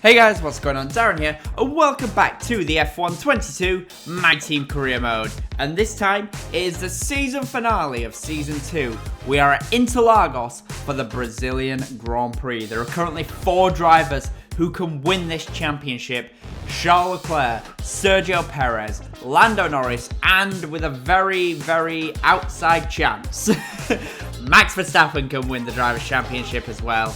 Hey guys, what's going on? Darren here, and welcome back to the F1 22 My Team Career Mode. And this time, it is the season finale of Season 2. We are at Interlagos for the Brazilian Grand Prix. There are currently 4 drivers who can win this championship. Charles Leclerc, Sergio Perez, Lando Norris, and with a very outside chance, Max Verstappen can win the Drivers' Championship as well.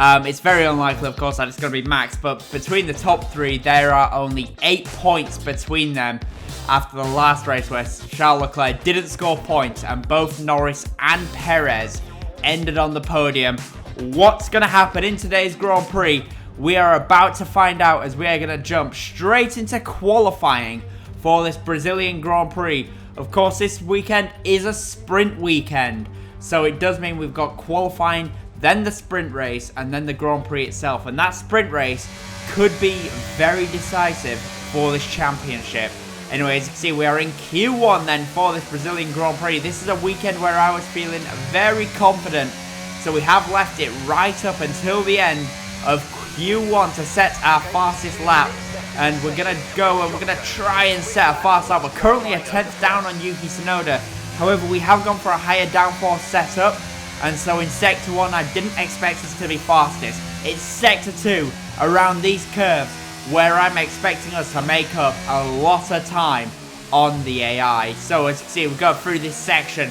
It's very unlikely, of course, that it's going to be Max, but between the top 3, there are only 8 points between them after the last race where Charles Leclerc didn't score points and both Norris and Perez ended on the podium. What's going to happen in today's Grand Prix? We are about to find out, as we are going to jump straight into qualifying for this Brazilian Grand Prix. Of course, this weekend is a sprint weekend, so it does mean we've got qualifying, then the sprint race, and then the Grand Prix itself. And that sprint race could be very decisive for this championship. Anyway, as you can see, we are in Q1 then for this Brazilian Grand Prix. This is a weekend where I was feeling very confident. So we have left it right up until the end of Q1 to set our fastest lap. And we're going to go and we're going to try and set a fast lap. We're currently a 10th down on Yuki Tsunoda. However, we have gone for a higher downforce setup. And so in Sector 1, I didn't expect us to be fastest. It's Sector 2, around these curves, where I'm expecting us to make up a lot of time on the AI. So as you can see, we go through this section,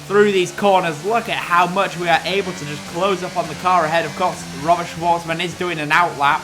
through these corners. Look at how much we are able to just close up on the car ahead. Of course, Robert Schwartzman is doing an outlap,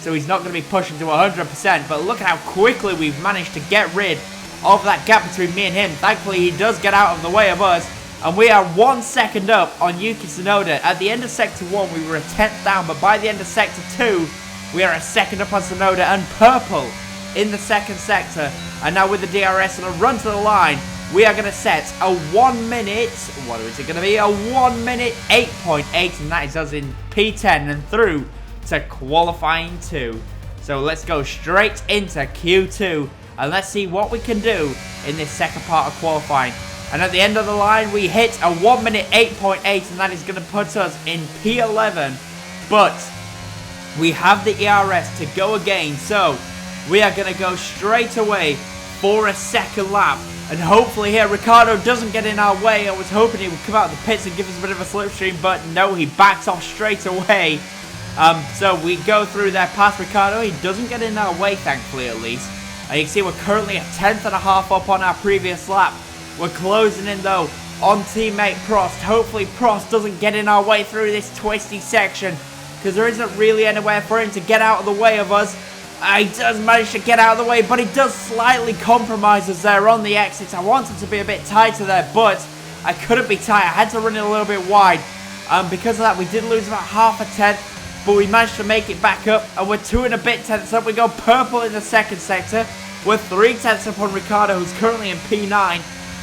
so he's not going to be pushing to 100%. But look at how quickly we've managed to get rid of that gap between me and him. Thankfully, he does get out of the way of us. And we are 1 second up on Yuki Tsunoda. At the end of Sector 1, we were a 10th down, but by the end of Sector 2, we are a second up on Tsunoda and purple in the second sector. And now with the DRS and a run to the line, we are going to set a 1 minute, what is it going to be? A 1 minute 8.8, and that is us in P10 and through to qualifying 2. So let's go straight into Q2, and let's see what we can do in this second part of qualifying. And at the end of the line, we hit a 1 minute 8.8, and that is going to put us in P11. But we have the ERS to go again, so we are going to go straight away for a second lap. And hopefully here, Ricciardo doesn't get in our way. I was hoping he would come out of the pits and give us a bit of a slipstream, but no, he backs off straight away. So we go through there past Ricciardo. He doesn't get in our way, thankfully, at least. And you can see we're currently a 10th and a half up on our previous lap. We're closing in though on teammate Prost. Hopefully Prost doesn't get in our way through this twisty section, because there isn't really anywhere for him to get out of the way of us. He does manage to get out of the way, but he does slightly compromise us there on the exit. I wanted to be a bit tighter there, but I couldn't be tight. I had to run it a little bit wide. Because of that, we did lose about half a tenth, but we managed to make it back up, and we're 2 and a bit tenths up. We go purple in the second sector. We're 3 tenths up on Ricciardo, who's currently in P9.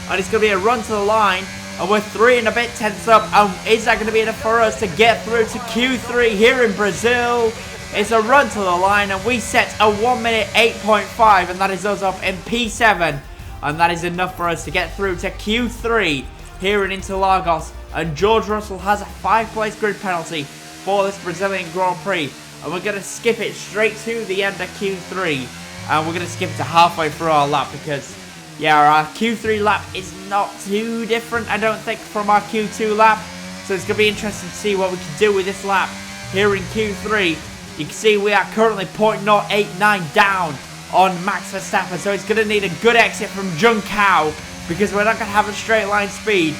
And it's going to be a run to the line, and we're 3 and a bit tenths up. And is that going to be enough for us to get through to Q3 here in Brazil? It's a run to the line, and we set a 1 minute 8.5, and that is us up in P7. And that is enough for us to get through to Q3 here in Interlagos. And George Russell has a 5-place grid penalty for this Brazilian Grand Prix. And we're going to skip it straight to the end of Q3. And we're going to skip it to halfway through our lap, because yeah, our Q3 lap is not too different, I don't think, from our Q2 lap. So it's going to be interesting to see what we can do with this lap here in Q3. You can see we are currently 0.089 down on Max Verstappen. So it's going to need a good exit from Junção, because we're not going to have a straight line speed.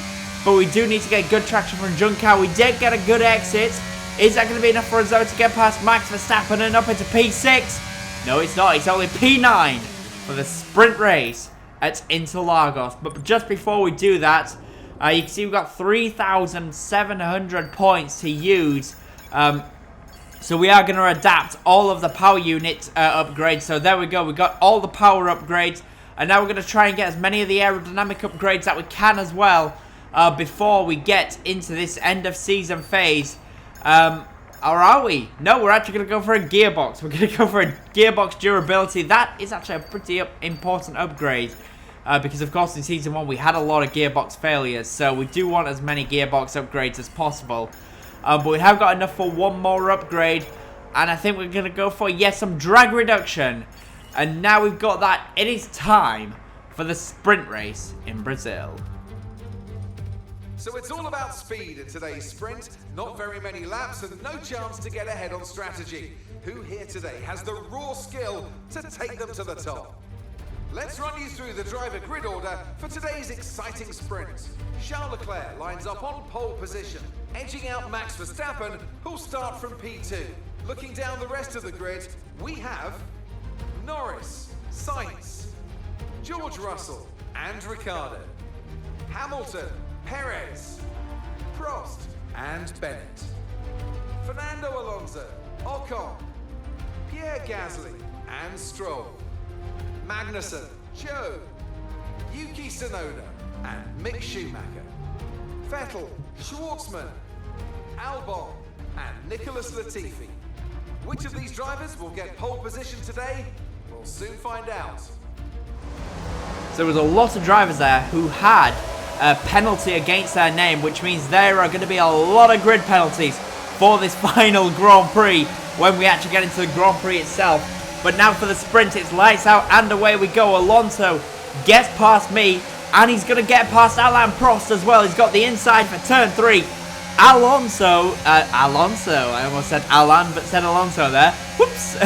But we do need to get good traction from Junção. We did get a good exit. Is that going to be enough for us, though, to get past Max Verstappen and up into P6? No, it's not. It's only P9 for the sprint race at Interlagos. But just before we do that, you can see we've got 3,700 points to use. So we are going to adapt all of the power unit upgrades. So there we go. We got all the power upgrades. And now we're going to try and get as many of the aerodynamic upgrades that we can as well before we get into this end of season phase. Or are we? No, we're actually going to go for a gearbox. We're going to go for a Gearbox Durability. That is actually a pretty important upgrade. Because, of course, in Season 1, we had a lot of gearbox failures. So we do want as many gearbox upgrades as possible. But we have got enough for one more upgrade. And I think we're going to go for, yes, some drag reduction. And now we've got that. It is time for the sprint race in Brazil. So it's all about speed in today's sprint. Not very many laps and no chance to get ahead on strategy. Who here today has the raw skill to take them to the top? Let's run you through the driver grid order for today's exciting sprint. Charles Leclerc lines up on pole position, edging out Max Verstappen, who'll start from P2. Looking down the rest of the grid, we have Norris, Sainz, George Russell and Ricciardo, Hamilton, Perez, Prost and Bennett, Fernando Alonso, Ocon, Pierre Gasly and Stroll, Magnussen, Joe, Yuki Tsunoda and Mick Schumacher, Vettel, Schwartzman, Albon and Nicholas Latifi. Which of these drivers will get pole position today? We'll soon find out. So there was a lot of drivers there who had a penalty against their name, which means there are going to be a lot of grid penalties for this final Grand Prix when we actually get into the Grand Prix itself. But now for the sprint, it's lights out and away we go. Alonso gets past me and he's going to get past Alain Prost as well. He's got the inside for turn 3. Alonso, I almost said Alain but said Alonso there. Whoops.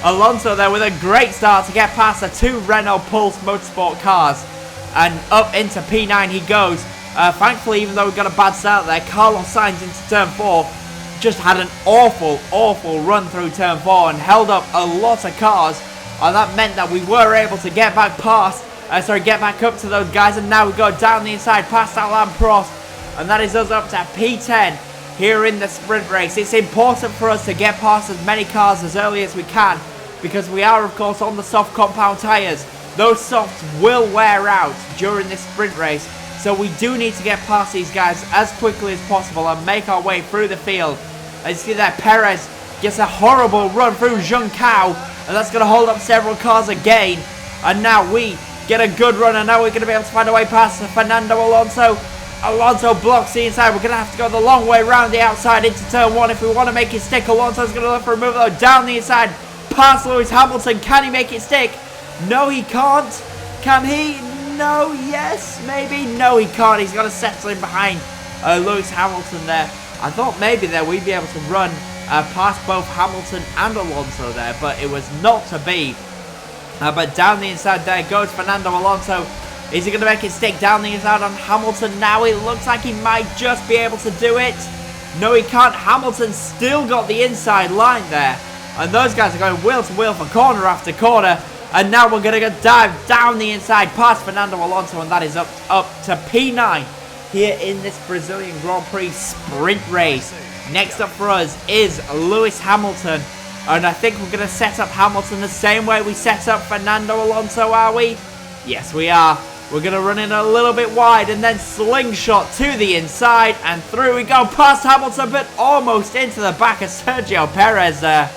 Alonso there with a great start to get past the 2 Renault Pulse Motorsport cars. And up into P9 he goes. Thankfully, even though we got a bad start there, Carlos Sainz into turn 4 just had an awful run through turn 4 and held up a lot of cars. And that meant that we were able to get back past, get back up to those guys. And now we go down the inside past Alain Prost. And that is us up to P10 here in the sprint race. It's important for us to get past as many cars as early as we can, because we are, of course, on the soft compound tyres. Those softs will wear out during this sprint race, so we do need to get past these guys as quickly as possible and make our way through the field. As you see there, Perez gets a horrible run through Zhou, and that's going to hold up several cars again. And now we get a good run, and now we're going to be able to find a way past Fernando Alonso. Alonso blocks the inside. We're going to have to go the long way around the outside into turn 1 if we want to make it stick. Alonso's going to look for a move though down the inside past Lewis Hamilton. Can he make it stick? No, he can't. Can he? No, yes, maybe. No, he can't. He's got to settle in behind Lewis Hamilton there. I thought maybe there we'd be able to run past both Hamilton and Alonso there, but it was not to be. But down the inside there goes Fernando Alonso. Is he going to make it stick down the inside on Hamilton now? It looks like he might just be able to do it. No, he can't. Hamilton still got the inside line there. And those guys are going wheel to wheel for corner after corner. And now we're going to dive down the inside past Fernando Alonso. And that is up to P9 here in this Brazilian Grand Prix sprint race. Next up for us is Lewis Hamilton. And I think we're going to set up Hamilton the same way we set up Fernando Alonso, are we? Yes, we are. We're going to run in a little bit wide and then slingshot to the inside. And through we go past Hamilton, but almost into the back of Sergio Perez there.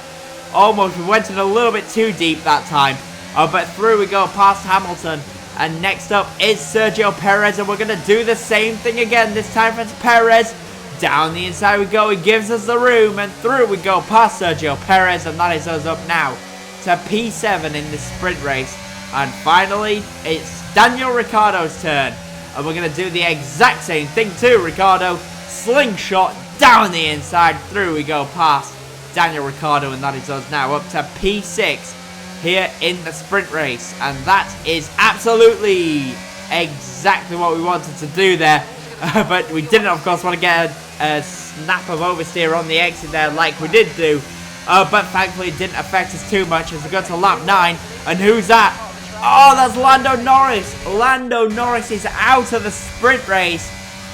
Almost, we went in a little bit too deep that time. But through we go past Hamilton. And next up is Sergio Perez. And we're going to do the same thing again. This time for Perez. Down the inside we go. He gives us the room. And through we go past Sergio Perez. And that is us up now to P7 in this sprint race. And finally, it's Daniel Ricciardo's turn. And we're going to do the exact same thing too, Ricciardo. Slingshot down the inside. Through we go past Daniel Ricciardo. And that is us now up to P6 here in the sprint race. And that is absolutely exactly what we wanted to do there. But we didn't, of course, want to get a snap of oversteer on the exit there like we did do. But thankfully it didn't affect us too much as we go to lap 9. And who's that? Oh, that's Lando Norris. Lando Norris is out of the sprint race.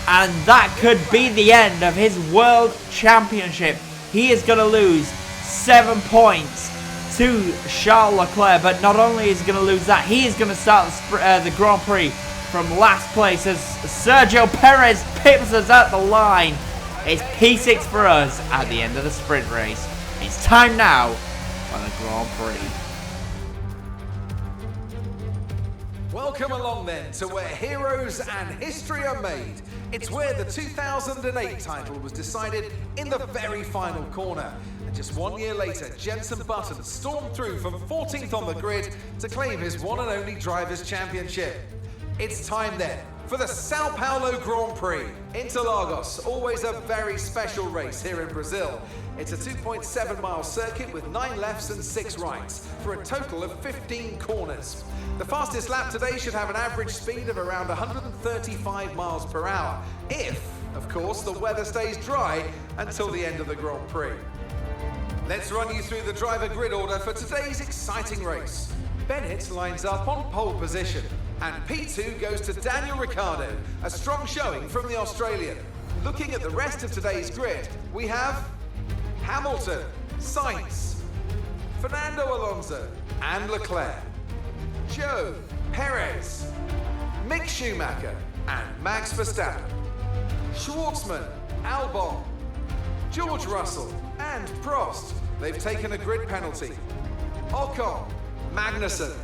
And that could be the end of his World Championship. He is going to lose 7 points to Charles Leclerc. But not only is he going to lose that, he is going to start the Grand Prix from last place as Sergio Perez pips us at the line. It's P6 for us at the end of the sprint race. It's time now for the Grand Prix. Welcome along then to where heroes and history are made. It's where the 2008 title was decided in the very final corner. And just 1 year later, Jenson Button stormed through from 14th on the grid to claim his one and only Drivers' Championship. It's time then for the Sao Paulo Grand Prix. Interlagos, always a very special race here in Brazil. It's a 2.7-mile circuit with 9 lefts and 6 rights for a total of 15 corners. The fastest lap today should have an average speed of around 135 miles per hour, if, of course, the weather stays dry until the end of the Grand Prix. Let's run you through the driver grid order for today's exciting race. Bennett lines up on pole position, and P2 goes to Daniel Ricciardo, a strong showing from the Australian. Looking at the rest of today's grid, we have Hamilton, Sainz, Fernando Alonso, and Leclerc, Joe, Perez, Mick Schumacher, and Max Verstappen, Schwartzman, Albon, George Russell, and Prost. They've taken a grid penalty. Ocon, Magnussen,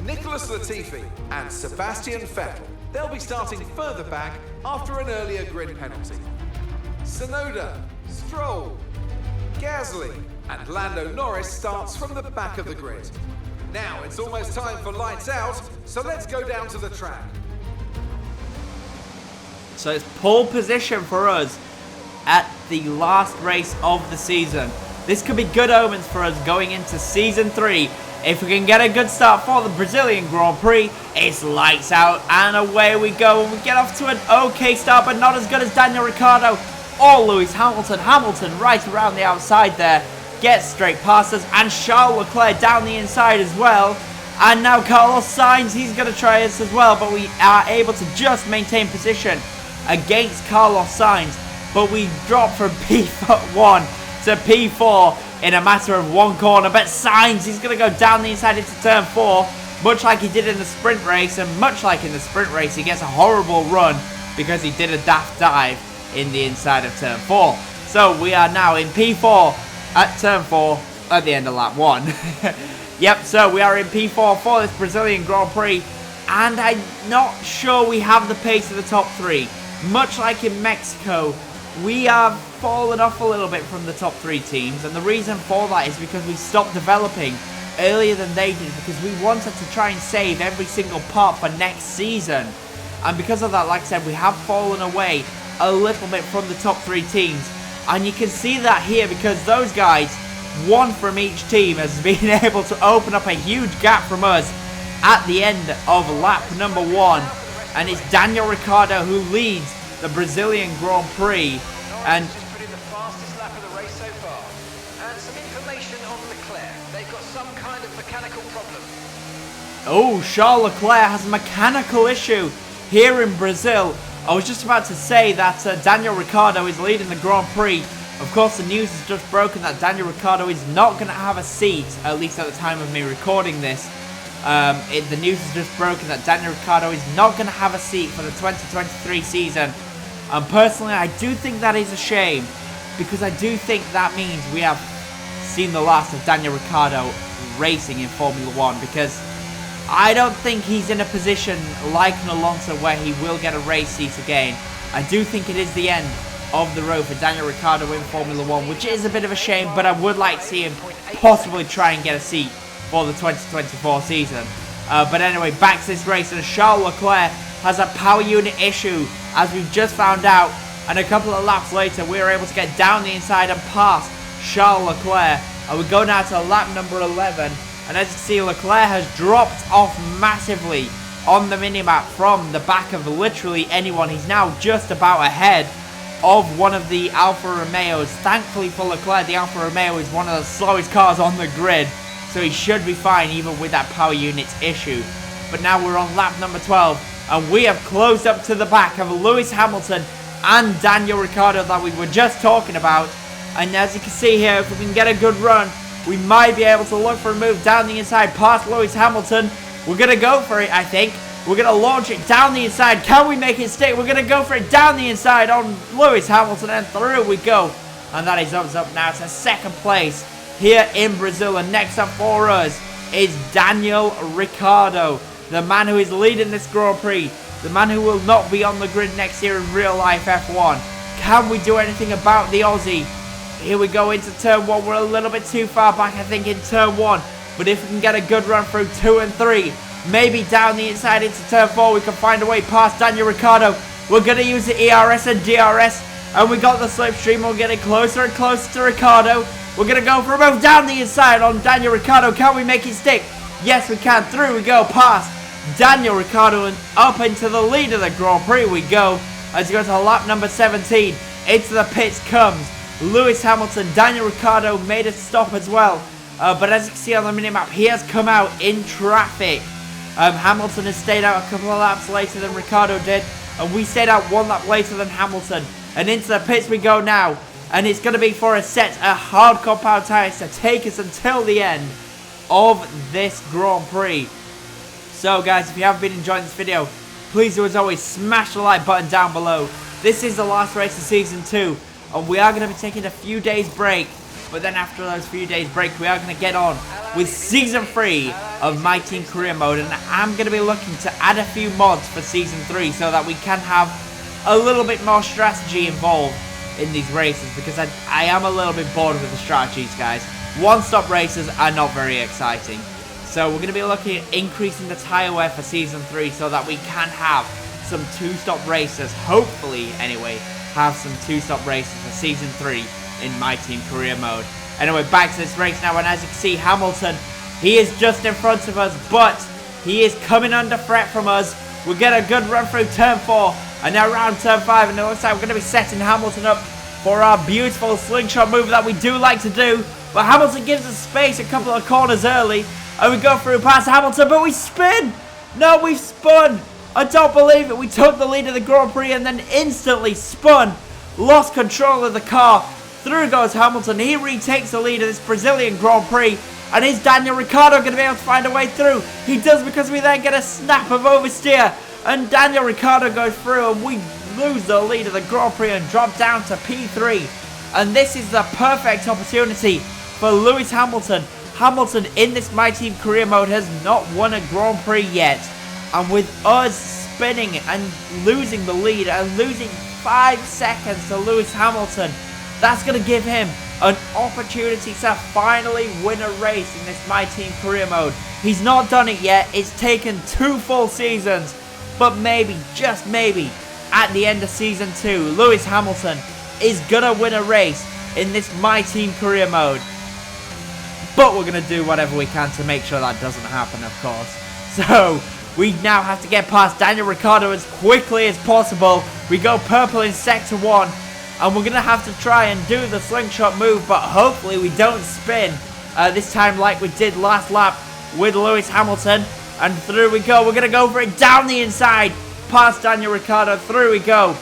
Nicholas Latifi, and Sebastian Vettel. They'll be starting further back after an earlier grid penalty. Tsunoda, Stroll, Gasly, and Lando Norris starts from the back of the grid. Now it's almost time for lights out, so let's go down to the track. So it's pole position for us at the last race of the season. This could be good omens for us going into season 3. If we can get a good start for the Brazilian Grand Prix, it's lights out and away we go. And we get off to an okay start, but not as good as Daniel Ricciardo or Lewis Hamilton. Hamilton right around the outside there, gets straight past us, and Charles Leclerc down the inside as well. And now Carlos Sainz, he's going to try us as well, but we are able to just maintain position against Carlos Sainz. But we drop from P1 to P4 in a matter of one corner. But Sainz, he's going to go down the inside into turn 4, much like he did in the sprint race. And much like in the sprint race, he gets a horrible run because he did a daft dive in the inside of turn 4. So we are now in P4 at turn 4 at the end of lap 1. Yep, so we are in P4 for this Brazilian Grand Prix. And I'm not sure we have the pace of the top 3. Much like in Mexico, we have fallen off a little bit from the top 3 teams, and the reason for that is because we stopped developing earlier than they did, because we wanted to try and save every single part for next season. And because of that, like I said, we have fallen away a little bit from the top 3 teams, and you can see that here because those guys, one from each team, has been able to open up a huge gap from us at the end of lap number 1, and it's Daniel Ricciardo who leads the Brazilian Grand Prix. And just put in the fastest lap of the race so far. And some information on Leclerc. They've got some kind of mechanical problem. oh, Charles Leclerc has a mechanical issue here in Brazil. I was just about to say that Daniel Ricciardo is leading the Grand Prix. Of course, the news has just broken that Daniel Ricciardo is not going to have a seat, at least at the time of me recording this. The news has just broken that Daniel Ricciardo is not going to have a seat for the 2023 season. And personally, I do think that is a shame, because I do think that means we have seen the last of Daniel Ricciardo racing in Formula 1, because I don't think he's in a position like an Alonso where he will get a race seat again. I do think it is the end of the road for Daniel Ricciardo in Formula 1, which is a bit of a shame, but I would like to see him possibly try and get a seat for the 2024 season. But anyway, back to this race, and Charles Leclerc has a power unit issue, as we've just found out, and a couple of laps later we were able to get down the inside and past Charles Leclerc, and we go now to lap number 11, and as you can see, Leclerc has dropped off massively on the minimap from the back of literally anyone. He's now just about ahead of one of the Alfa Romeos. Thankfully for Leclerc, the Alfa Romeo is one of the slowest cars on the grid, so he should be fine even with that power unit issue. But now we're on lap number 12, and we have closed up to the back of Lewis Hamilton and Daniel Ricciardo that we were just talking about. And as you can see here, if we can get a good run, we might be able to look for a move down the inside past Lewis Hamilton. We're going to go for it, I think. We're going to launch it down the inside. Can we make it stick? We're going to go for it down the inside on Lewis Hamilton, and through we go. And that is us up now to second place here in Brazil. And next up for us is Daniel Ricciardo. the man who is leading this Grand Prix, the man who will not be on the grid next year in real life F1. Can we do anything about the Aussie? Here we go into turn 1. We're a little bit too far back, I think, in turn 1. But if we can get a good run through 2 and 3, maybe down the inside into turn 4, we can find a way past Daniel Ricciardo. We're going to use the ERS and DRS, and we got the slipstream. We're getting closer and closer to Ricciardo. We're going to go for a move down the inside on Daniel Ricciardo. Can we make it stick? Yes, we can. Through we go past Daniel Ricciardo, and up into the lead of the Grand Prix we go. As we go to lap number 17, into the pits comes Lewis Hamilton. Daniel Ricciardo made a stop as well, but as you can see on the minimap, he has come out in traffic. Hamilton has stayed out a couple of laps later than Ricciardo did, and we stayed out 1 lap later than Hamilton. And into the pits we go now, and it's going to be for a set of hard compound tyres to take us until the end of this Grand Prix. So guys, if you have been enjoying this video, please do as always smash the like button down below. This is the last race of season 2, and we are going to be taking a few days break, but then after those few days break we are going to get on with season 3 of My Team Career Mode, and I'm going to be looking to add a few mods for season 3 so that we can have a little bit more strategy involved in these races, because I am a little bit bored with the strategies, guys. One-stop races are not very exciting. So we're going to be looking at increasing the tyre wear for season 3 so that we can have some 2-stop races, hopefully anyway, have some 2-stop races for season 3 in My Team Career Mode. Anyway, back to this race now, and as you can see, Hamilton, he is just in front of us, but he is coming under threat from us. We'll get a good run through turn 4, and now around turn 5, and it looks like we're going to be setting Hamilton up for our beautiful slingshot move that we do like to do. But Hamilton gives us space a couple of corners early, and we go through past Hamilton, but we spin! No, we've spun! I don't believe it. We took the lead of the Grand Prix and then instantly spun. Lost control of the car. Through goes Hamilton. He retakes the lead of this Brazilian Grand Prix. And is Daniel Ricciardo going to be able to find a way through? He does, because we then get a snap of oversteer. And Daniel Ricciardo goes through, and we lose the lead of the Grand Prix and drop down to P3. And this is the perfect opportunity for Lewis Hamilton. Hamilton in this My Team Career Mode has not won a Grand Prix yet. And with us spinning and losing the lead and losing 5 seconds to Lewis Hamilton, that's going to give him an opportunity to finally win a race in this My Team Career Mode. He's not done it yet. It's taken 2 full seasons. But maybe, just maybe, at the end of season 2, Lewis Hamilton is going to win a race in this My Team Career Mode. But we're going to do whatever we can to make sure that doesn't happen, of course. So we now have to get past Daniel Ricciardo as quickly as possible. We go purple in sector 1. And we're going to have to try and do the slingshot move. But hopefully we don't spin this time like we did last lap with Lewis Hamilton. And through we go. We're going to go for it down the inside. Past Daniel Ricciardo. Through we go.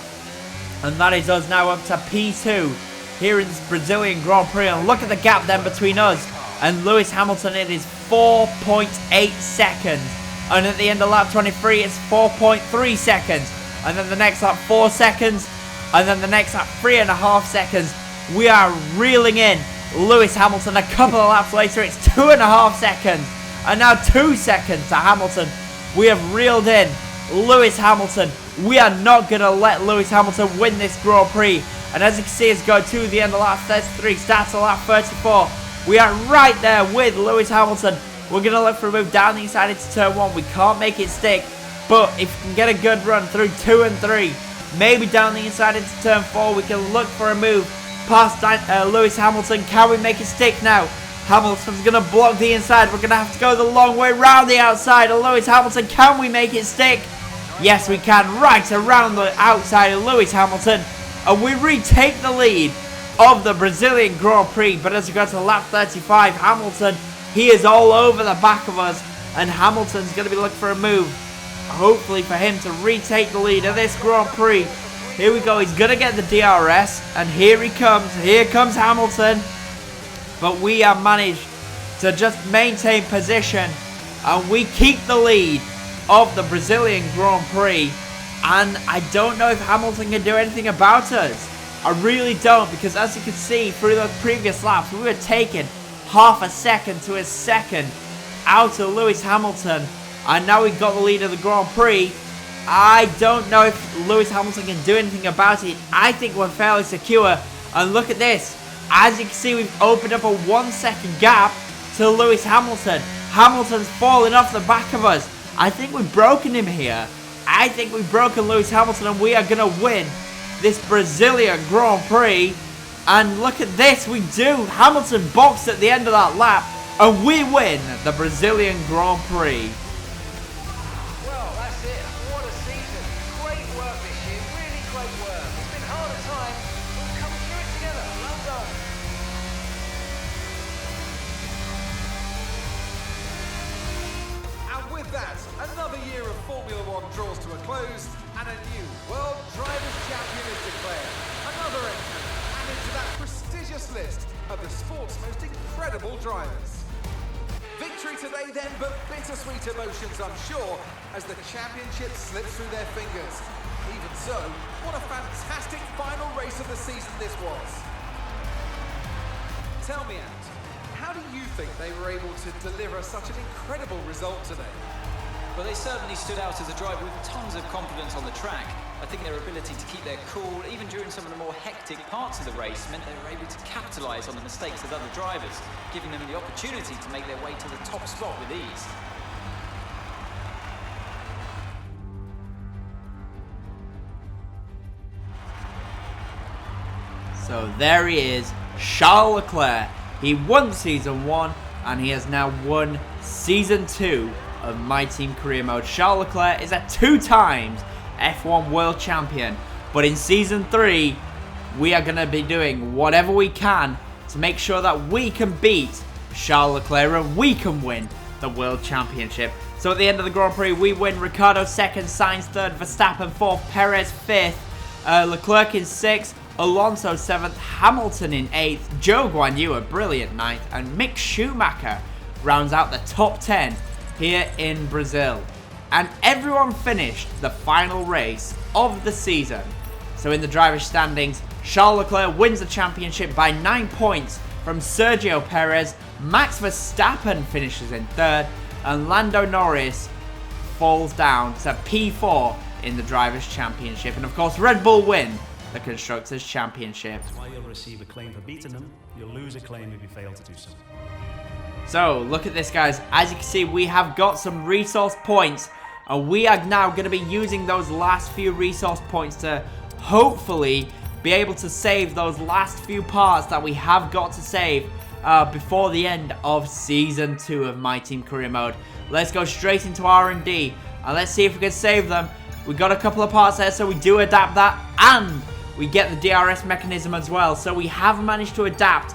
And that is us now up to P2 here in this Brazilian Grand Prix. And look at the gap then between us and Lewis Hamilton. It is 4.8 seconds. And at the end of lap 23, it's 4.3 seconds. And then the next lap, 4 seconds. And then the next lap, 3.5 seconds. We are reeling in Lewis Hamilton. A couple of laps later, it's 2.5 seconds. And now 2 seconds to Hamilton. We have reeled in Lewis Hamilton. We are not going to let Lewis Hamilton win this Grand Prix. And as you can see, us go to the end of lap 33, starts at lap 34. We are right there with Lewis Hamilton. We're going to look for a move down the inside into turn 1. We can't make it stick. But if we can get a good run through 2 and 3, maybe down the inside into turn 4, we can look for a move past Lewis Hamilton. Can we make it stick now? Hamilton's going to block the inside. We're going to have to go the long way round the outside of Lewis Hamilton. Can we make it stick? Yes, we can. Right around the outside of Lewis Hamilton. And we retake the lead of the Brazilian Grand Prix. But as we go to lap 35, Hamilton, he is all over the back of us. And Hamilton's going to be looking for a move, hopefully for him to retake the lead of this Grand Prix. Here we go. He's going to get the DRS. And here he comes. Here comes Hamilton. But we have managed to just maintain position. And we keep the lead of the Brazilian Grand Prix. And I don't know if Hamilton can do anything about us. I really don't, because as you can see through the previous laps, we were taking half a second to a second out of Lewis Hamilton. And now we've got the lead of the Grand Prix. I don't know if Lewis Hamilton can do anything about it. I think we're fairly secure. And look at this. As you can see, we've opened up a 1 second gap to Lewis Hamilton. Hamilton's falling off the back of us. I think we've broken him here. I think we've broken Lewis Hamilton and we are going to win this Brazilian Grand Prix. And look at this, we do. Hamilton boxed at the end of that lap and we win the Brazilian Grand Prix. Well, that's it. What a season. Great work this year. Really great work. It's been hard at times. We've come through it together. Well done. And with that, another year of Formula One draws to a close, and a new World Drivers' Champion is declared. Another entry added to that prestigious list of the sport's most incredible drivers. Victory today then, but bittersweet emotions, I'm sure, as the championship slips through their fingers. Even so, what a fantastic final race of the season this was. Tell me, Ant, how do you think they were able to deliver such an incredible result today? Well, they certainly stood out as a driver with tons of confidence on the track. I think their ability to keep their cool, even during some of the more hectic parts of the race, meant they were able to capitalise on the mistakes of other drivers, giving them the opportunity to make their way to the top spot with ease. So there he is, Charles Leclerc. He won Season 1 and he has now won Season 2 of My Team Career Mode. Charles Leclerc is a 2 times F1 World Champion. But in Season 3, we are going to be doing whatever we can to make sure that we can beat Charles Leclerc and we can win the World Championship. So at the end of the Grand Prix, we win Ricciardo 2nd, Sainz 3rd, Verstappen 4th, Perez 5th, Leclerc in 6th, Alonso 7th, Hamilton in 8th, Joe Guan Yu a brilliant 9th, and Mick Schumacher rounds out the top 10 here in Brazil. And everyone finished the final race of the season. So in the driver's standings, Charles Leclerc wins the championship by 9 points from Sergio Perez, Max Verstappen finishes in 3rd, and Lando Norris falls down to P4 in the driver's championship. And of course, Red Bull win the Constructors' Championship. While you'll receive a claim for beating them, you'll lose a claim if you fail to do so. So, look at this, guys. As you can see, we have got some resource points, and we are now going to be using those last few resource points to hopefully be able to save those last few parts that we have got to save before the end of Season 2 of My Team Career Mode. Let's go straight into R&D, and let's see if we can save them. We got a couple of parts there, so we do adapt that, and we get the DRS mechanism as well. So we have managed to adapt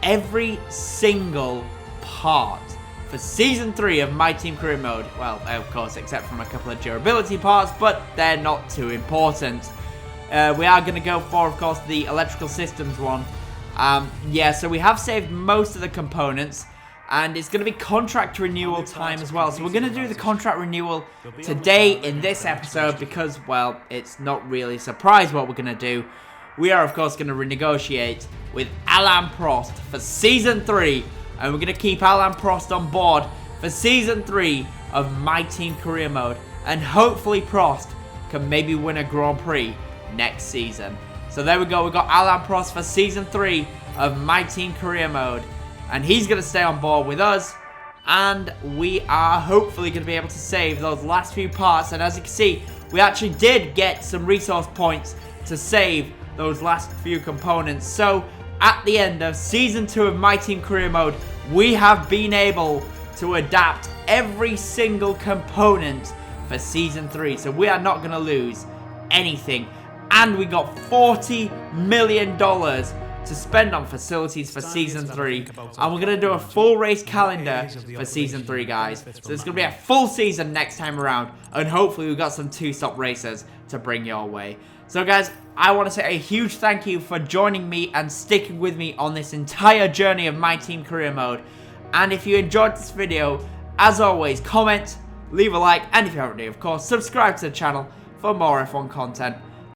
every single part for Season 3 of My Team Career Mode. Well, of course, except from a couple of durability parts, but they're not too important. We are going to go for, of course, the electrical systems one. Yeah, so we have saved most of the components, and it's going to be contract renewal time as well. So we're going to do the contract renewal today in this episode because, well, it's not really a surprise what we're going to do. We are, of course, going to renegotiate with Alain Prost for Season 3. And we're going to keep Alain Prost on board for Season 3 of My Team Career Mode. And hopefully Prost can maybe win a Grand Prix next season. So there we go. We've got Alain Prost for Season 3 of My Team Career Mode. And he's going to stay on board with us. And we are hopefully going to be able to save those last few parts. And as you can see, we actually did get some resource points to save those last few components. So at the end of Season 2 of My Team Career Mode, we have been able to adapt every single component for Season 3. So we are not going to lose anything. And we got $40 million to spend on facilities for Season 3. And we're going to do a full race calendar for Season 3, guys. So it's going to be a full season next time around. And hopefully we've got some 2-stop races to bring your way. So guys, I want to say a huge thank you for joining me and sticking with me on this entire journey of My Team Career Mode. And if you enjoyed this video, as always, comment, leave a like, and if you haven't already, of course, subscribe to the channel for more F1 content.